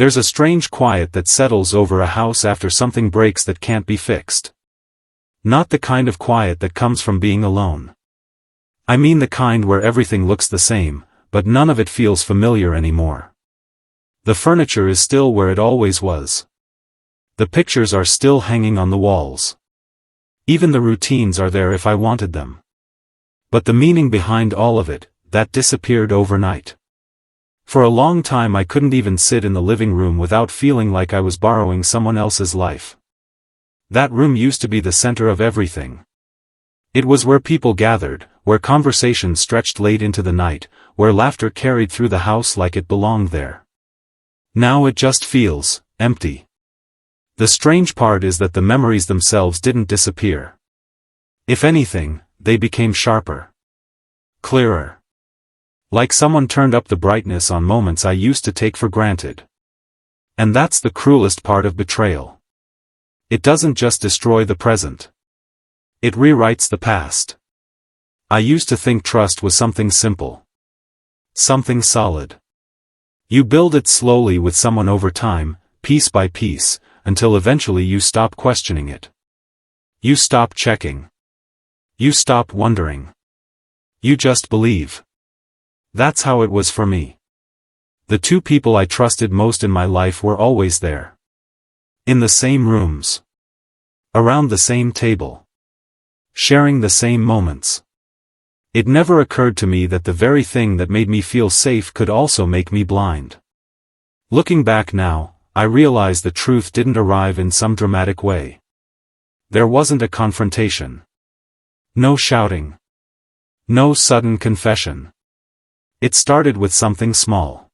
There's a strange quiet that settles over a house after something breaks that can't be fixed. Not the kind of quiet that comes from being alone. I mean the kind where everything looks the same, but none of it feels familiar anymore. The furniture is still where it always was. The pictures are still hanging on the walls. Even the routines are there if I wanted them. But the meaning behind all of it, that disappeared overnight. For a long time I couldn't even sit in the living room without feeling like I was borrowing someone else's life. That room used to be the center of everything. It was where people gathered, where conversations stretched late into the night, where laughter carried through the house like it belonged there. Now it just feels empty. The strange part is that the memories themselves didn't disappear. If anything, they became sharper. Clearer. Like someone turned up the brightness on moments I used to take for granted. And that's the cruelest part of betrayal. It doesn't just destroy the present. It rewrites the past. I used to think trust was something simple. Something solid. You build it slowly with someone over time, piece by piece, until eventually you stop questioning it. You stop checking. You stop wondering. You just believe. That's how it was for me. The two people I trusted most in my life were always there. In the same rooms. Around the same table. Sharing the same moments. It never occurred to me that the very thing that made me feel safe could also make me blind. Looking back now, I realize the truth didn't arrive in some dramatic way. There wasn't a confrontation. No shouting. No sudden confession. It started with something small.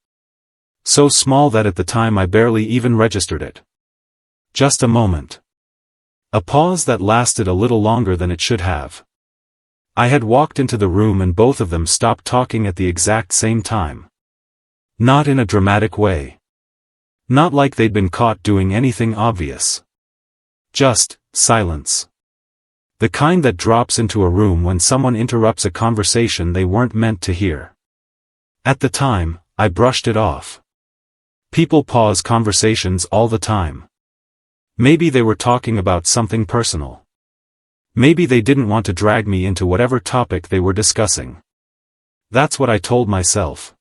So small that at the time I barely even registered it. Just a moment. A pause that lasted a little longer than it should have. I had walked into the room and both of them stopped talking at the exact same time. Not in a dramatic way. Not like they'd been caught doing anything obvious. Just silence. The kind that drops into a room when someone interrupts a conversation they weren't meant to hear. At the time, I brushed it off. People pause conversations all the time. Maybe they were talking about something personal. Maybe they didn't want to drag me into whatever topic they were discussing. That's what I told myself.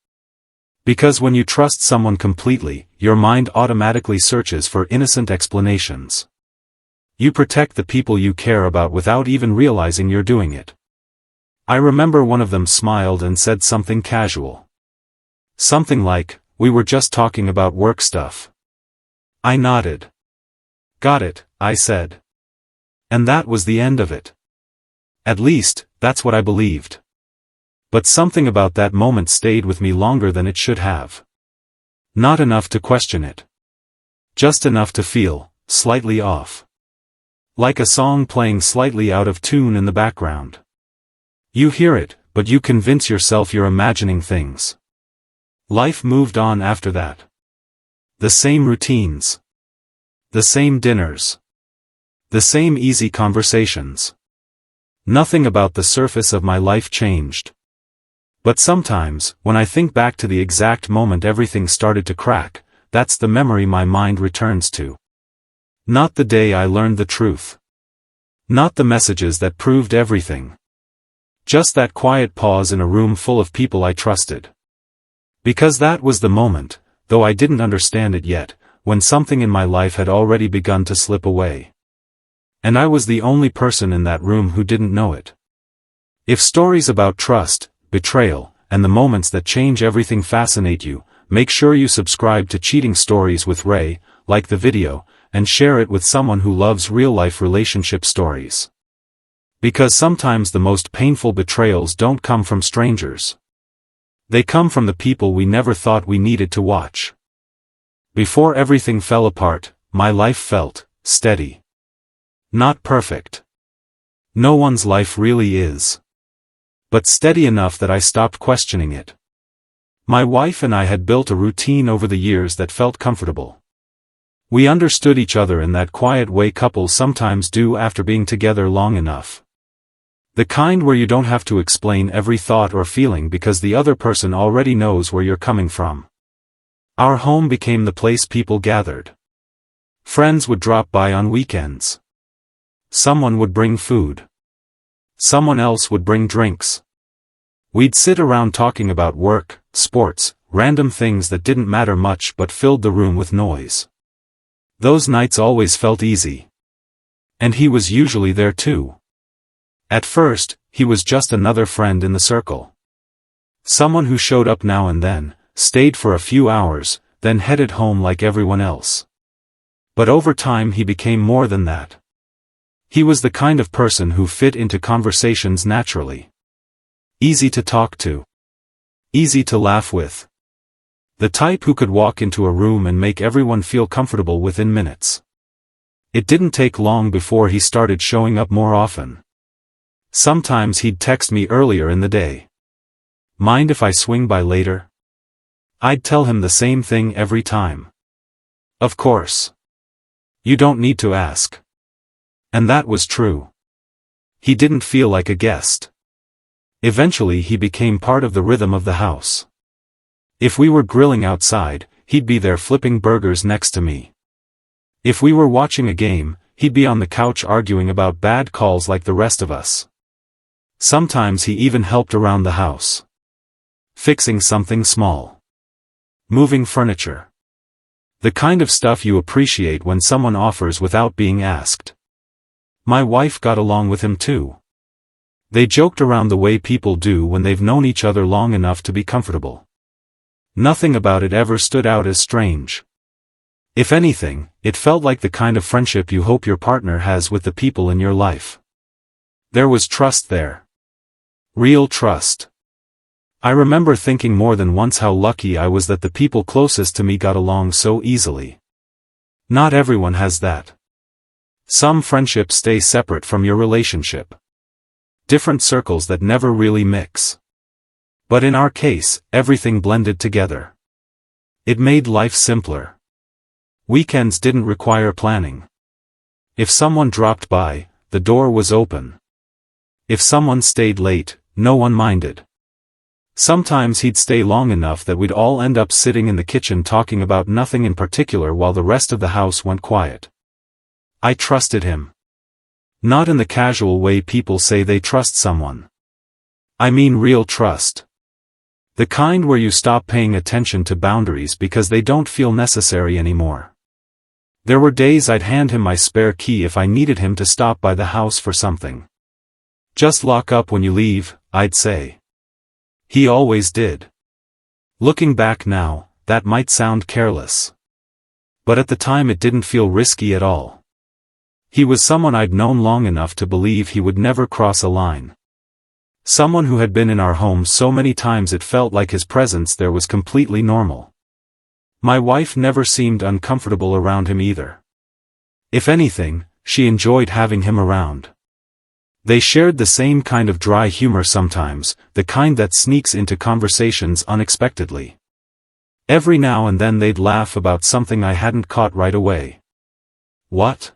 Because when you trust someone completely, your mind automatically searches for innocent explanations. You protect the people you care about without even realizing you're doing it. I remember one of them smiled and said something casual. Something like, "We were just talking about work stuff." I nodded. "Got it," I said. And that was the end of it. At least, that's what I believed. But something about that moment stayed with me longer than it should have. Not enough to question it. Just enough to feel slightly off. Like a song playing slightly out of tune in the background. You hear it, but you convince yourself you're imagining things. Life moved on after that. The same routines. The same dinners. The same easy conversations. Nothing about the surface of my life changed. But sometimes, when I think back to the exact moment everything started to crack, that's the memory my mind returns to. Not the day I learned the truth. Not the messages that proved everything. Just that quiet pause in a room full of people I trusted. Because that was the moment, though I didn't understand it yet, when something in my life had already begun to slip away. And I was the only person in that room who didn't know it. If stories about trust, betrayal, and the moments that change everything fascinate you, make sure you subscribe to Cheating Stories with Ray, like the video, and share it with someone who loves real-life relationship stories. Because sometimes the most painful betrayals don't come from strangers. They come from the people we never thought we needed to watch. Before everything fell apart, my life felt steady. Not perfect. No one's life really is. But steady enough that I stopped questioning it. My wife and I had built a routine over the years that felt comfortable. We understood each other in that quiet way couples sometimes do after being together long enough. The kind where you don't have to explain every thought or feeling because the other person already knows where you're coming from. Our home became the place people gathered. Friends would drop by on weekends. Someone would bring food. Someone else would bring drinks. We'd sit around talking about work, sports, random things that didn't matter much but filled the room with noise. Those nights always felt easy. And he was usually there too. At first, he was just another friend in the circle. Someone who showed up now and then, stayed for a few hours, then headed home like everyone else. But over time he became more than that. He was the kind of person who fit into conversations naturally. Easy to talk to. Easy to laugh with. The type who could walk into a room and make everyone feel comfortable within minutes. It didn't take long before he started showing up more often. Sometimes he'd text me earlier in the day. Mind if I swing by later? I'd tell him the same thing every time. Of course. You don't need to ask. And that was true. He didn't feel like a guest. Eventually he became part of the rhythm of the house. If we were grilling outside, he'd be there flipping burgers next to me. If we were watching a game, he'd be on the couch arguing about bad calls like the rest of us. Sometimes he even helped around the house. Fixing something small. Moving furniture. The kind of stuff you appreciate when someone offers without being asked. My wife got along with him too. They joked around the way people do when they've known each other long enough to be comfortable. Nothing about it ever stood out as strange. If anything, it felt like the kind of friendship you hope your partner has with the people in your life. There was trust there. Real trust. I remember thinking more than once how lucky I was that the people closest to me got along so easily. Not everyone has that. Some friendships stay separate from your relationship. Different circles that never really mix. But in our case, everything blended together. It made life simpler. Weekends didn't require planning. If someone dropped by, the door was open. If someone stayed late, no one minded. Sometimes he'd stay long enough that we'd all end up sitting in the kitchen talking about nothing in particular while the rest of the house went quiet. I trusted him. Not in the casual way people say they trust someone. I mean real trust. The kind where you stop paying attention to boundaries because they don't feel necessary anymore. There were days I'd hand him my spare key if I needed him to stop by the house for something. Just lock up when you leave, I'd say. He always did. Looking back now, that might sound careless. But at the time it didn't feel risky at all. He was someone I'd known long enough to believe he would never cross a line. Someone who had been in our home so many times it felt like his presence there was completely normal. My wife never seemed uncomfortable around him either. If anything, she enjoyed having him around. They shared the same kind of dry humor sometimes, the kind that sneaks into conversations unexpectedly. Every now and then they'd laugh about something I hadn't caught right away. What?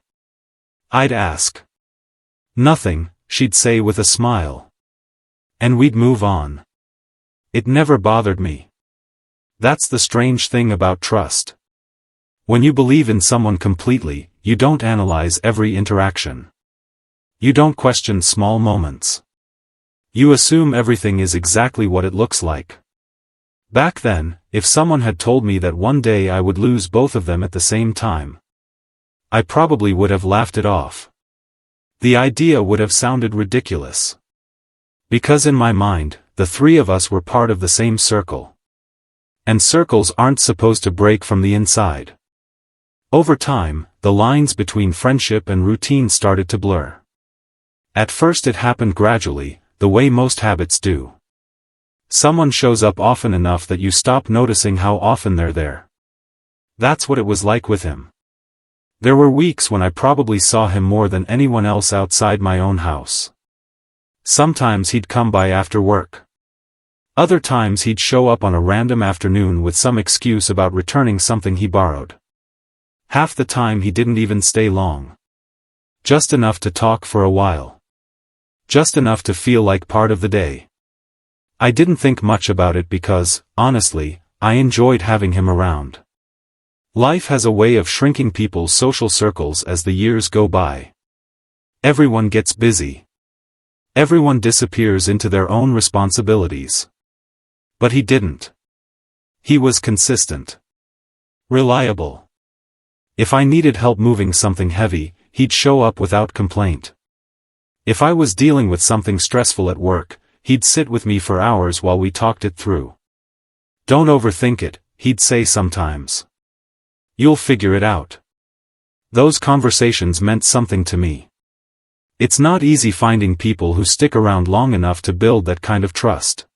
I'd ask. Nothing, she'd say with a smile. And we'd move on. It never bothered me. That's the strange thing about trust. When you believe in someone completely, you don't analyze every interaction. You don't question small moments. You assume everything is exactly what it looks like. Back then, if someone had told me that one day I would lose both of them at the same time, I probably would have laughed it off. The idea would have sounded ridiculous. Because in my mind, the three of us were part of the same circle. And circles aren't supposed to break from the inside. Over time, the lines between friendship and routine started to blur. At first it happened gradually, the way most habits do. Someone shows up often enough that you stop noticing how often they're there. That's what it was like with him. There were weeks when I probably saw him more than anyone else outside my own house. Sometimes he'd come by after work. Other times he'd show up on a random afternoon with some excuse about returning something he borrowed. Half the time he didn't even stay long. Just enough to talk for a while. Just enough to feel like part of the day. I didn't think much about it because, honestly, I enjoyed having him around. Life has a way of shrinking people's social circles as the years go by. Everyone gets busy. Everyone disappears into their own responsibilities. But he didn't. He was consistent. Reliable. If I needed help moving something heavy, he'd show up without complaint. If I was dealing with something stressful at work, he'd sit with me for hours while we talked it through. Don't overthink it, he'd say sometimes. You'll figure it out. Those conversations meant something to me. It's not easy finding people who stick around long enough to build that kind of trust.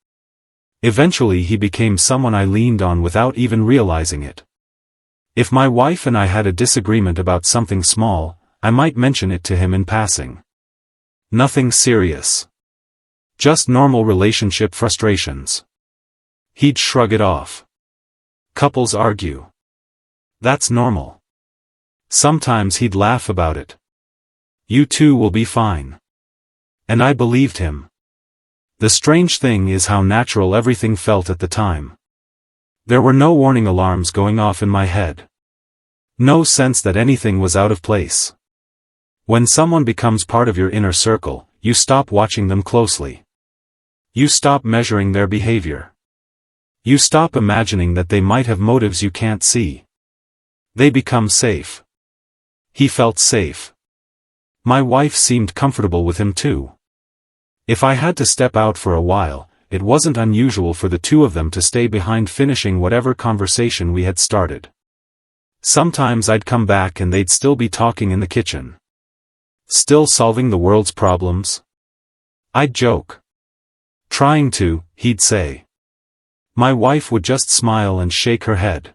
Eventually he became someone I leaned on without even realizing it. If my wife and I had a disagreement about something small, I might mention it to him in passing. Nothing serious. Just normal relationship frustrations. He'd shrug it off. Couples argue. That's normal. Sometimes he'd laugh about it. You two will be fine. And I believed him. The strange thing is how natural everything felt at the time. There were no warning alarms going off in my head. No sense that anything was out of place. When someone becomes part of your inner circle, you stop watching them closely. You stop measuring their behavior. You stop imagining that they might have motives you can't see. They become safe. He felt safe. My wife seemed comfortable with him too. If I had to step out for a while, it wasn't unusual for the two of them to stay behind finishing whatever conversation we had started. Sometimes I'd come back and they'd still be talking in the kitchen. Still solving the world's problems? I'd joke. Trying to, he'd say. My wife would just smile and shake her head.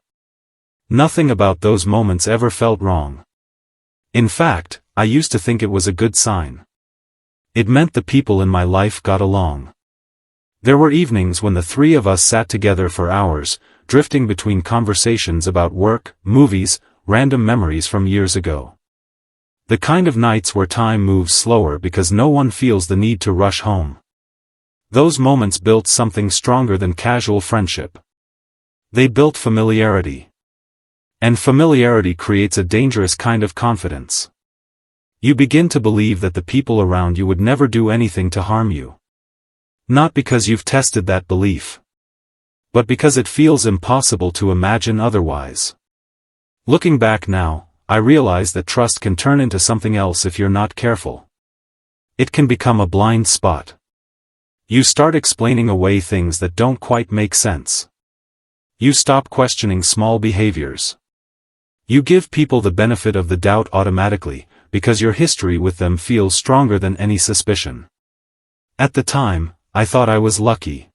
Nothing about those moments ever felt wrong. In fact, I used to think it was a good sign. It meant the people in my life got along. There were evenings when the three of us sat together for hours, drifting between conversations about work, movies, random memories from years ago. The kind of nights where time moves slower because no one feels the need to rush home. Those moments built something stronger than casual friendship. They built familiarity. And familiarity creates a dangerous kind of confidence. You begin to believe that the people around you would never do anything to harm you. Not because you've tested that belief, but because it feels impossible to imagine otherwise. Looking back now, I realize that trust can turn into something else if you're not careful. It can become a blind spot. You start explaining away things that don't quite make sense. You stop questioning small behaviors. You give people the benefit of the doubt automatically, because your history with them feels stronger than any suspicion. At the time, I thought I was lucky.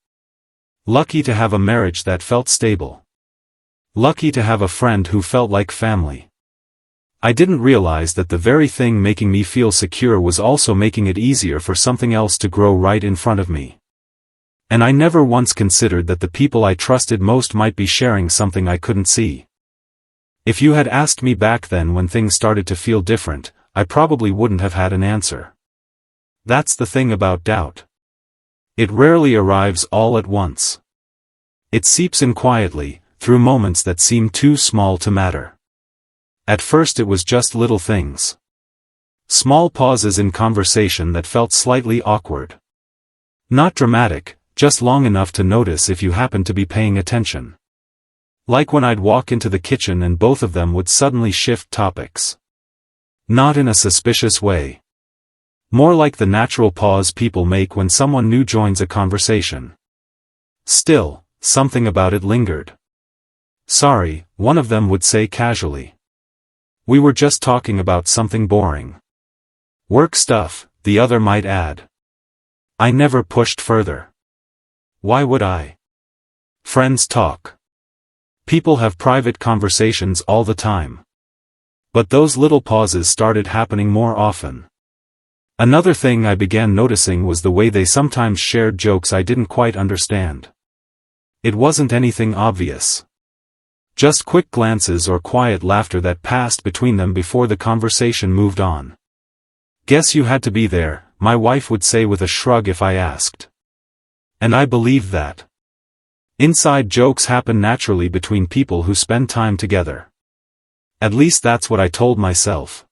Lucky to have a marriage that felt stable. Lucky to have a friend who felt like family. I didn't realize that the very thing making me feel secure was also making it easier for something else to grow right in front of me. And I never once considered that the people I trusted most might be sharing something I couldn't see. If you had asked me back then when things started to feel different, I probably wouldn't have had an answer. That's the thing about doubt. It rarely arrives all at once. It seeps in quietly, through moments that seem too small to matter. At first it was just little things. Small pauses in conversation that felt slightly awkward. Not dramatic, just long enough to notice if you happened to be paying attention. Like when I'd walk into the kitchen and both of them would suddenly shift topics. Not in a suspicious way. More like the natural pause people make when someone new joins a conversation. Still, something about it lingered. Sorry, one of them would say casually. We were just talking about something boring. Work stuff, the other might add. I never pushed further. Why would I? Friends talk. People have private conversations all the time. But those little pauses started happening more often. Another thing I began noticing was the way they sometimes shared jokes I didn't quite understand. It wasn't anything obvious. Just quick glances or quiet laughter that passed between them before the conversation moved on. Guess you had to be there, my wife would say with a shrug if I asked. And I believed that. Inside jokes happen naturally between people who spend time together. At least that's what I told myself.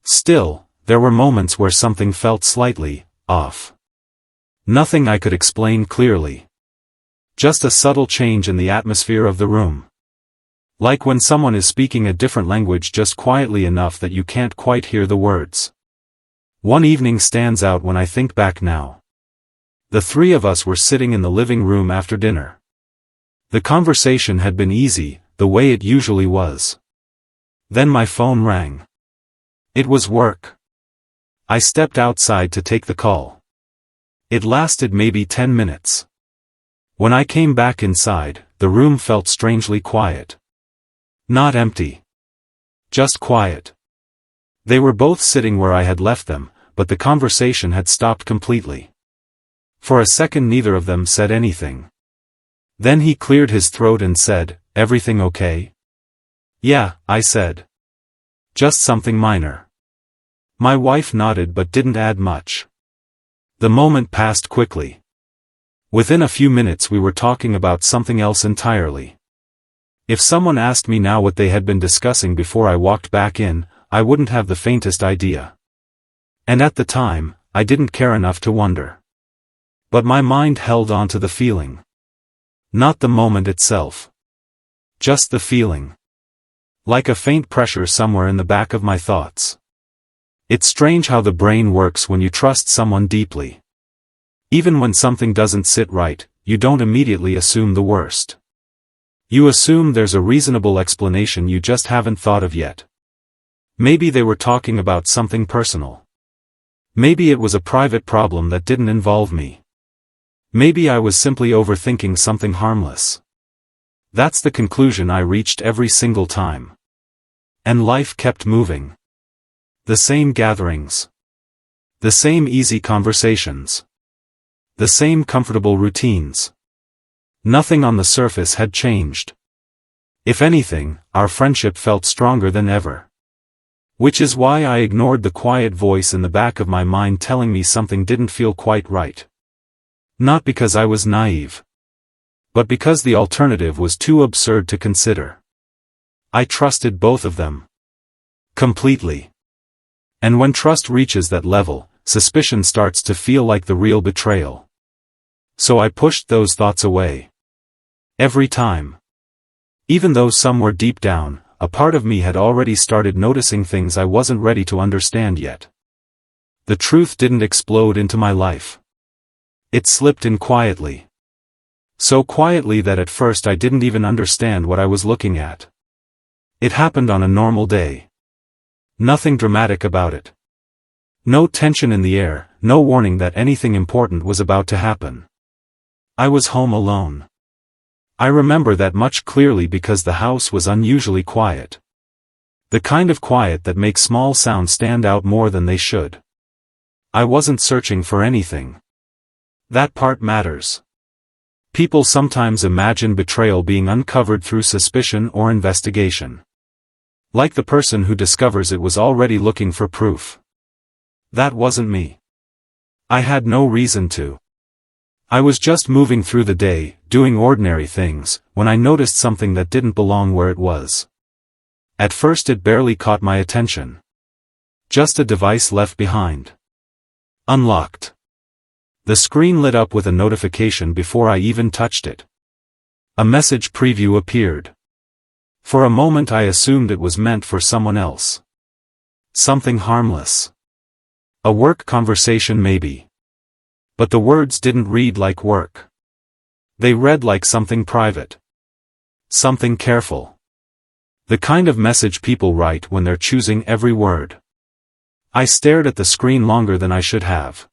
Still, there were moments where something felt slightly off. Nothing I could explain clearly. Just a subtle change in the atmosphere of the room. Like when someone is speaking a different language just quietly enough that you can't quite hear the words. One evening stands out when I think back now. The three of us were sitting in the living room after dinner. The conversation had been easy, the way it usually was. Then my phone rang. It was work. I stepped outside to take the call. It lasted maybe 10 minutes. When I came back inside, the room felt strangely quiet. Not empty. Just quiet. They were both sitting where I had left them, but the conversation had stopped completely. For a second neither of them said anything. Then he cleared his throat and said, "Everything okay?" "Yeah," I said. "Just something minor." My wife nodded but didn't add much. The moment passed quickly. Within a few minutes we were talking about something else entirely. If someone asked me now what they had been discussing before I walked back in, I wouldn't have the faintest idea. And at the time, I didn't care enough to wonder. But my mind held on to the feeling. Not the moment itself. Just the feeling. Like a faint pressure somewhere in the back of my thoughts. It's strange how the brain works when you trust someone deeply. Even when something doesn't sit right, you don't immediately assume the worst. You assume there's a reasonable explanation you just haven't thought of yet. Maybe they were talking about something personal. Maybe it was a private problem that didn't involve me. Maybe I was simply overthinking something harmless. That's the conclusion I reached every single time. And life kept moving. The same gatherings. The same easy conversations. The same comfortable routines. Nothing on the surface had changed. If anything, our friendship felt stronger than ever. Which is why I ignored the quiet voice in the back of my mind telling me something didn't feel quite right. Not because I was naive. But because the alternative was too absurd to consider. I trusted both of them. Completely. And when trust reaches that level, suspicion starts to feel like the real betrayal. So I pushed those thoughts away. Every time. Even though somewhere deep down, a part of me had already started noticing things I wasn't ready to understand yet. The truth didn't explode into my life. It slipped in quietly. So quietly that at first I didn't even understand what I was looking at. It happened on a normal day. Nothing dramatic about it. No tension in the air, no warning that anything important was about to happen. I was home alone. I remember that much clearly because the house was unusually quiet. The kind of quiet that makes small sounds stand out more than they should. I wasn't searching for anything. That part matters. People sometimes imagine betrayal being uncovered through suspicion or investigation. Like the person who discovers it was already looking for proof. That wasn't me. I had no reason to. I was just moving through the day, doing ordinary things, when I noticed something that didn't belong where it was. At first it barely caught my attention. Just a device left behind. Unlocked. The screen lit up with a notification before I even touched it. A message preview appeared. For a moment I assumed it was meant for someone else. Something harmless. A work conversation maybe. But the words didn't read like work. They read like something private. Something careful. The kind of message people write when they're choosing every word. I stared at the screen longer than I should have.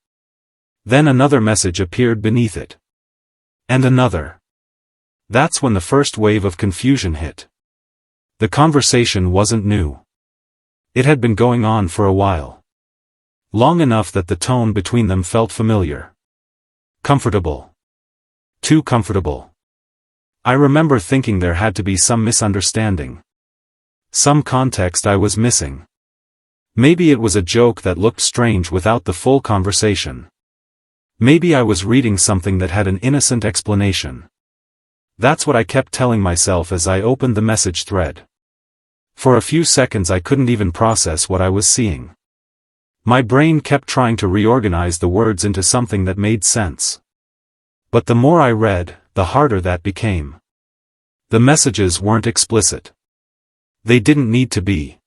Then another message appeared beneath it. And another. That's when the first wave of confusion hit. The conversation wasn't new. It had been going on for a while. Long enough that the tone between them felt familiar. Comfortable. Too comfortable. I remember thinking there had to be some misunderstanding. Some context I was missing. Maybe it was a joke that looked strange without the full conversation. Maybe I was reading something that had an innocent explanation. That's what I kept telling myself as I opened the message thread. For a few seconds I couldn't even process what I was seeing. My brain kept trying to reorganize the words into something that made sense. But the more I read, the harder that became. The messages weren't explicit. They didn't need to be.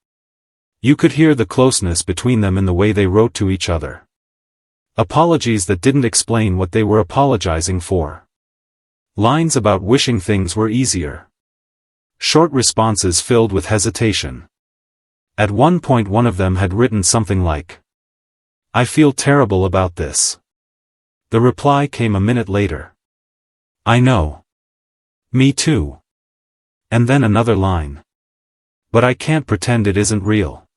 You could hear the closeness between them in the way they wrote to each other. Apologies that didn't explain what they were apologizing for. Lines about wishing things were easier. Short responses filled with hesitation. At one point one of them had written something like, "I feel terrible about this." The reply came a minute later. "I know. Me too." And then another line. "But I can't pretend it isn't real."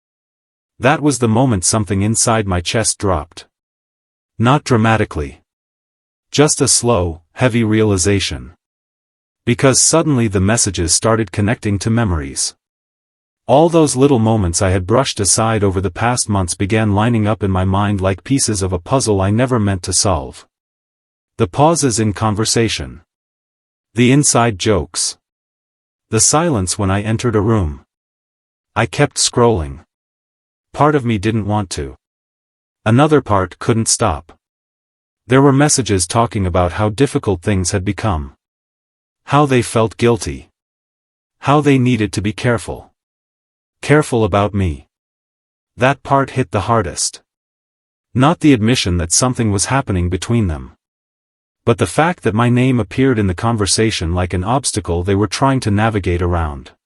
That was the moment something inside my chest dropped. Not dramatically. Just a slow, heavy realization. Because suddenly the messages started connecting to memories. All those little moments I had brushed aside over the past months began lining up in my mind like pieces of a puzzle I never meant to solve. The pauses in conversation. The inside jokes. The silence when I entered a room. I kept scrolling. Part of me didn't want to. Another part couldn't stop. There were messages talking about how difficult things had become. How they felt guilty. How they needed to be careful. Careful about me. That part hit the hardest. Not the admission that something was happening between them. But the fact that my name appeared in the conversation like an obstacle they were trying to navigate around.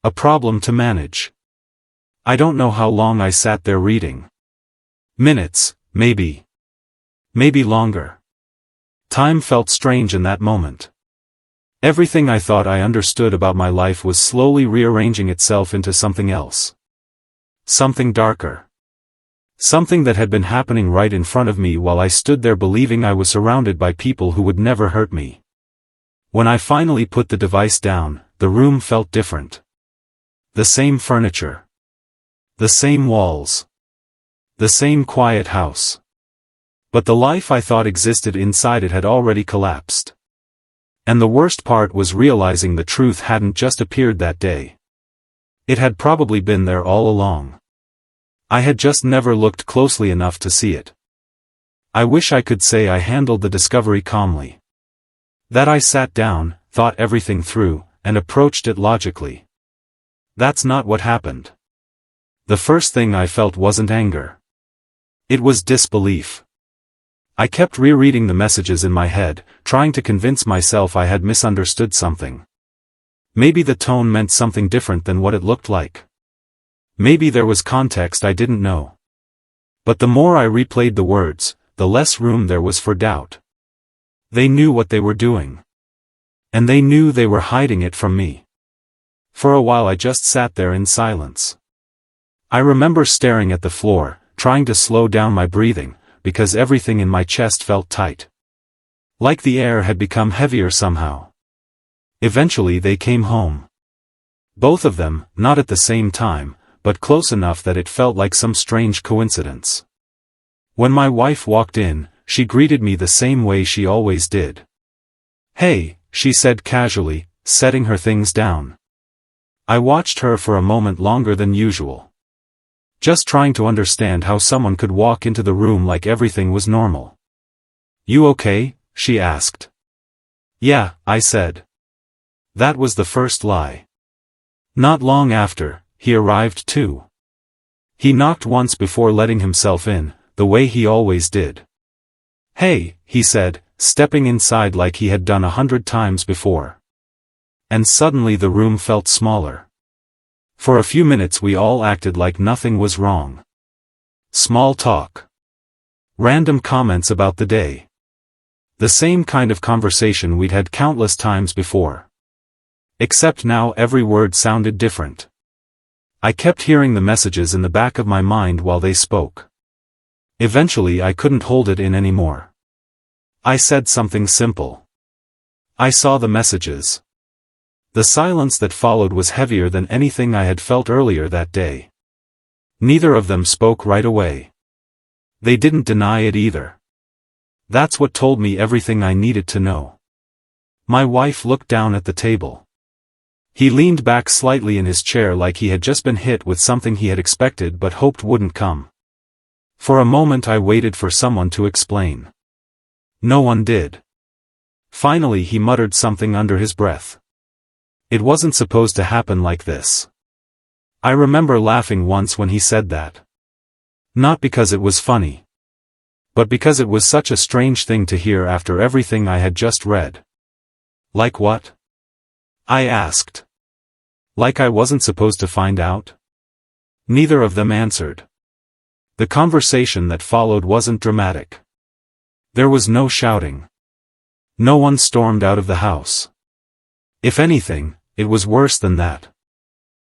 A problem to manage. I don't know how long I sat there reading. Minutes, maybe. Maybe longer. Time felt strange in that moment. Everything I thought I understood about my life was slowly rearranging itself into something else. Something darker. Something that had been happening right in front of me while I stood there believing I was surrounded by people who would never hurt me. When I finally put the device down, the room felt different. The same furniture. The same walls. The same quiet house. But the life I thought existed inside it had already collapsed. And the worst part was realizing the truth hadn't just appeared that day. It had probably been there all along. I had just never looked closely enough to see it. I wish I could say I handled the discovery calmly. That I sat down, thought everything through, and approached it logically. That's not what happened. The first thing I felt wasn't anger. It was disbelief. I kept rereading the messages in my head, trying to convince myself I had misunderstood something. Maybe the tone meant something different than what it looked like. Maybe there was context I didn't know. But the more I replayed the words, the less room there was for doubt. They knew what they were doing. And they knew they were hiding it from me. For a while I just sat there in silence. I remember staring at the floor, trying to slow down my breathing, because everything in my chest felt tight. Like the air had become heavier somehow. Eventually they came home. Both of them, not at the same time, but close enough that it felt like some strange coincidence. When my wife walked in, she greeted me the same way she always did. "Hey," she said casually, setting her things down. I watched her for a moment longer than usual. Just trying to understand how someone could walk into the room like everything was normal. "You okay?" she asked. "Yeah," I said. That was the first lie. Not long after, he arrived too. He knocked once before letting himself in, the way he always did. "Hey," he said, stepping inside like he had done 100 times before. And suddenly the room felt smaller. For a few minutes we all acted like nothing was wrong. Small talk. Random comments about the day. The same kind of conversation we'd had countless times before. Except now every word sounded different. I kept hearing the messages in the back of my mind while they spoke. Eventually I couldn't hold it in anymore. I said something simple. I saw the messages. The silence that followed was heavier than anything I had felt earlier that day. Neither of them spoke right away. They didn't deny it either. That's what told me everything I needed to know. My wife looked down at the table. He leaned back slightly in his chair like he had just been hit with something he had expected but hoped wouldn't come. For a moment I waited for someone to explain. No one did. Finally he muttered something under his breath. It wasn't supposed to happen like this. I remember laughing once when he said that. Not because it was funny. But because it was such a strange thing to hear after everything I had just read. Like what? I asked. Like I wasn't supposed to find out? Neither of them answered. The conversation that followed wasn't dramatic. There was no shouting. No one stormed out of the house. If anything, it was worse than that.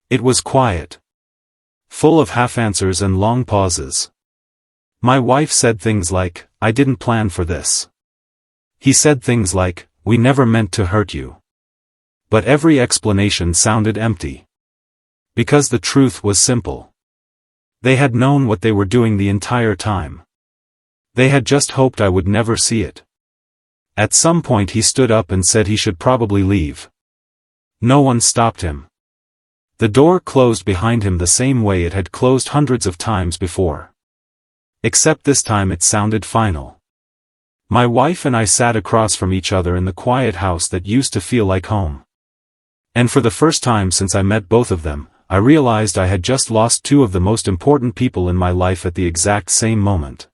It was quiet. Full of half-answers and long pauses. My wife said things like, "I didn't plan for this." He said things like, "We never meant to hurt you." But every explanation sounded empty. Because the truth was simple. They had known what they were doing the entire time. They had just hoped I would never see it. At some point he stood up and said he should probably leave. No one stopped him. The door closed behind him the same way it had closed hundreds of times before. Except this time it sounded final. My wife and I sat across from each other in the quiet house that used to feel like home. And for the first time since I met both of them, I realized I had just lost two of the most important people in my life at the exact same moment.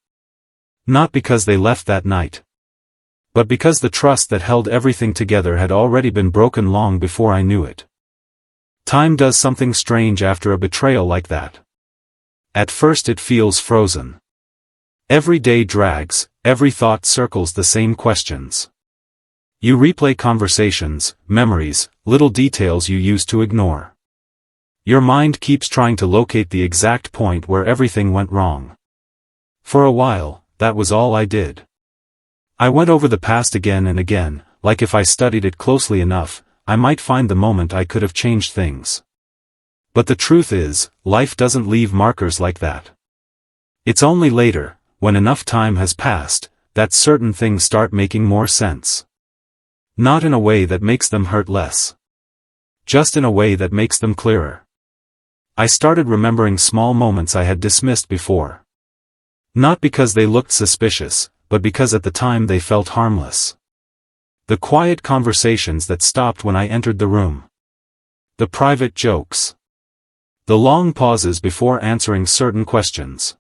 Not because they left that night. But because the trust that held everything together had already been broken long before I knew it. Time does something strange after a betrayal like that. At first it feels frozen. Every day drags, every thought circles the same questions. You replay conversations, memories, little details you used to ignore. Your mind keeps trying to locate the exact point where everything went wrong. For a while, that was all I did. I went over the past again and again, like if I studied it closely enough, I might find the moment I could have changed things. But the truth is, life doesn't leave markers like that. It's only later, when enough time has passed, that certain things start making more sense. Not in a way that makes them hurt less. Just in a way that makes them clearer. I started remembering small moments I had dismissed before. Not because they looked suspicious, but because at the time they felt harmless. The quiet conversations that stopped when I entered the room. The private jokes. The long pauses before answering certain questions.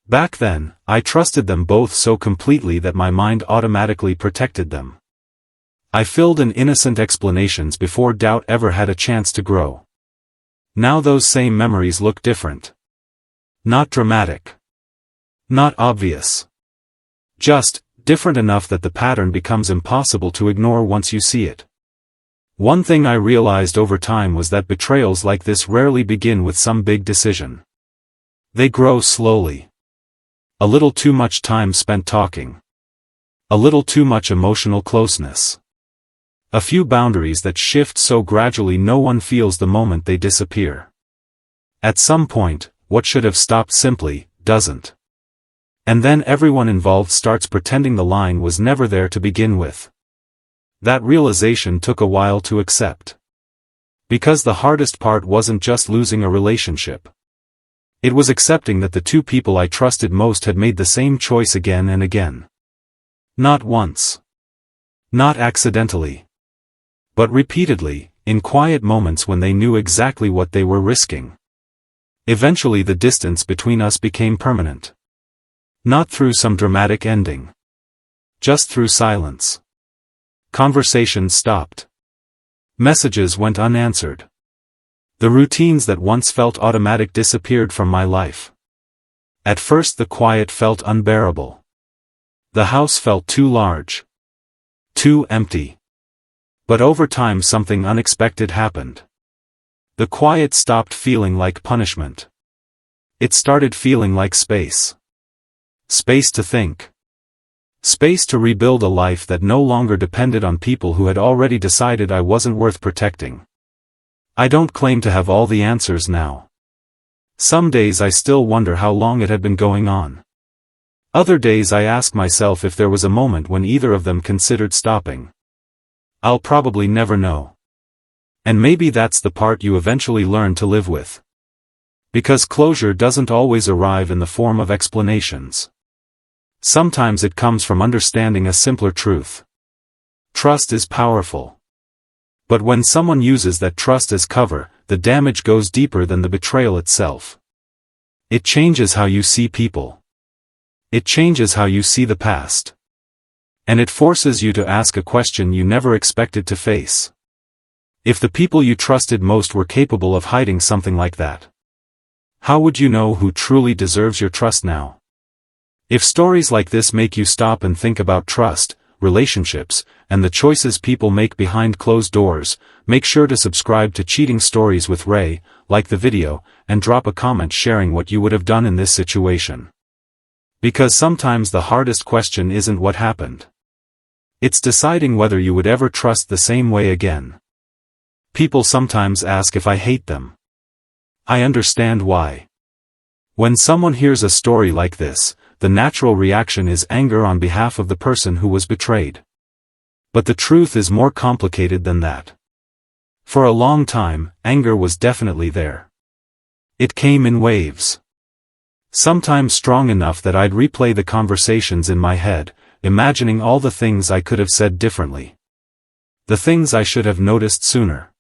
Back then, I trusted them both so completely that my mind automatically protected them. I filled in innocent explanations before doubt ever had a chance to grow. Now those same memories look different. Not dramatic. Not obvious. Just, different enough that the pattern becomes impossible to ignore once you see it. One thing I realized over time was that betrayals like this rarely begin with some big decision. They grow slowly. A little too much time spent talking. A little too much emotional closeness. A few boundaries that shift so gradually no one feels the moment they disappear. At some point, what should have stopped simply, doesn't. And then everyone involved starts pretending the line was never there to begin with. That realization took a while to accept. Because the hardest part wasn't just losing a relationship. It was accepting that the two people I trusted most had made the same choice again and again. Not once. Not accidentally. But repeatedly, in quiet moments when they knew exactly what they were risking. Eventually the distance between us became permanent. Not through some dramatic ending. Just through silence. Conversations stopped. Messages went unanswered. The routines that once felt automatic disappeared from my life. At first the quiet felt unbearable. The house felt too large. Too empty. But over time something unexpected happened. The quiet stopped feeling like punishment. It started feeling like space. Space to think. Space to rebuild a life that no longer depended on people who had already decided I wasn't worth protecting. I don't claim to have all the answers now. Some days I still wonder how long it had been going on. Other days I ask myself if there was a moment when either of them considered stopping. I'll probably never know. And maybe that's the part you eventually learn to live with. Because closure doesn't always arrive in the form of explanations. Sometimes it comes from understanding a simpler truth. Trust is powerful. But when someone uses that trust as cover, the damage goes deeper than the betrayal itself. It changes how you see people. It changes how you see the past. And it forces you to ask a question you never expected to face. If the people you trusted most were capable of hiding something like that, how would you know who truly deserves your trust now? If stories like this make you stop and think about trust, relationships, and the choices people make behind closed doors, make sure to subscribe to Cheating Stories with Ray, like the video, and drop a comment sharing what you would have done in this situation. Because sometimes the hardest question isn't what happened. It's deciding whether you would ever trust the same way again. People sometimes ask if I hate them. I understand why. When someone hears a story like this, the natural reaction is anger on behalf of the person who was betrayed. But the truth is more complicated than that. For a long time, anger was definitely there. It came in waves. Sometimes strong enough that I'd replay the conversations in my head, imagining all the things I could have said differently. The things I should have noticed sooner.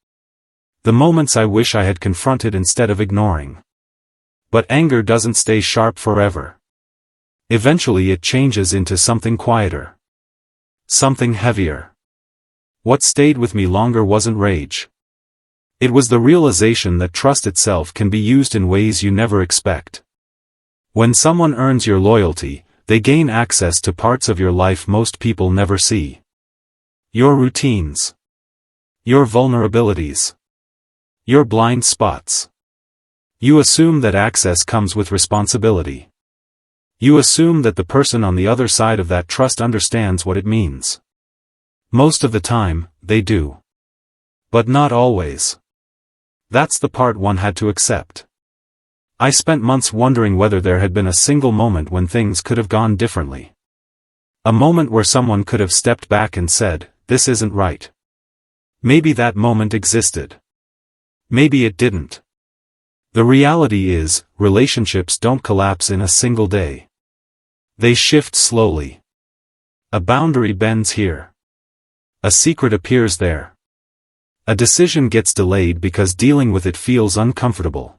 The moments I wish I had confronted instead of ignoring. But anger doesn't stay sharp forever. Eventually it changes into something quieter. Something heavier. What stayed with me longer wasn't rage. It was the realization that trust itself can be used in ways you never expect. When someone earns your loyalty, they gain access to parts of your life most people never see. Your routines. Your vulnerabilities. Your blind spots. You assume that access comes with responsibility. You assume that the person on the other side of that trust understands what it means. Most of the time, they do. But not always. That's the part one had to accept. I spent months wondering whether there had been a single moment when things could have gone differently. A moment where someone could have stepped back and said, "This isn't right." Maybe that moment existed. Maybe it didn't. The reality is, relationships don't collapse in a single day. They shift slowly. A boundary bends here. A secret appears there. A decision gets delayed because dealing with it feels uncomfortable.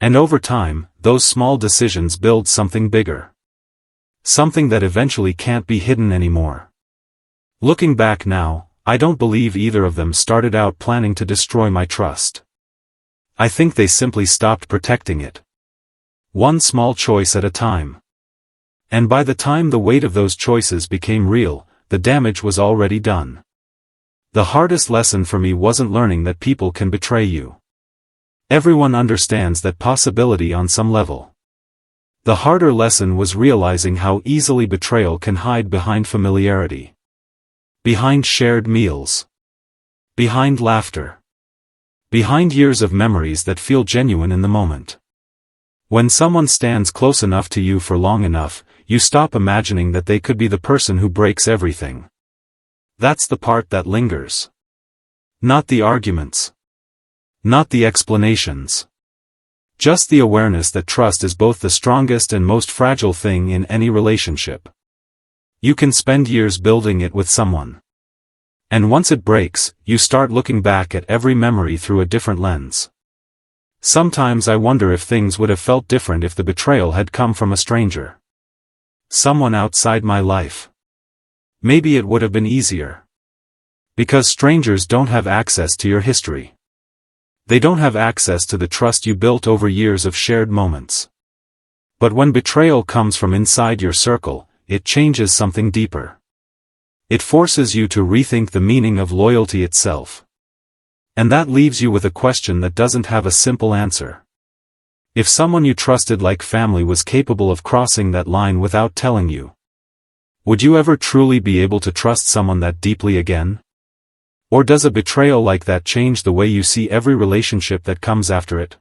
And over time, those small decisions build something bigger. Something that eventually can't be hidden anymore. Looking back now, I don't believe either of them started out planning to destroy my trust. I think they simply stopped protecting it. One small choice at a time. And by the time the weight of those choices became real, the damage was already done. The hardest lesson for me wasn't learning that people can betray you. Everyone understands that possibility on some level. The harder lesson was realizing how easily betrayal can hide behind familiarity. Behind shared meals. Behind laughter. Behind years of memories that feel genuine in the moment. When someone stands close enough to you for long enough, you stop imagining that they could be the person who breaks everything. That's the part that lingers. Not the arguments. Not the explanations. Just the awareness that trust is both the strongest and most fragile thing in any relationship. You can spend years building it with someone. And once it breaks, you start looking back at every memory through a different lens. Sometimes I wonder if things would have felt different if the betrayal had come from a stranger. Someone outside my life. Maybe it would have been easier. Because strangers don't have access to your history. They don't have access to the trust you built over years of shared moments. But when betrayal comes from inside your circle, it changes something deeper. It forces you to rethink the meaning of loyalty itself. And that leaves you with a question that doesn't have a simple answer. If someone you trusted like family was capable of crossing that line without telling you, would you ever truly be able to trust someone that deeply again? Or does a betrayal like that change the way you see every relationship that comes after it?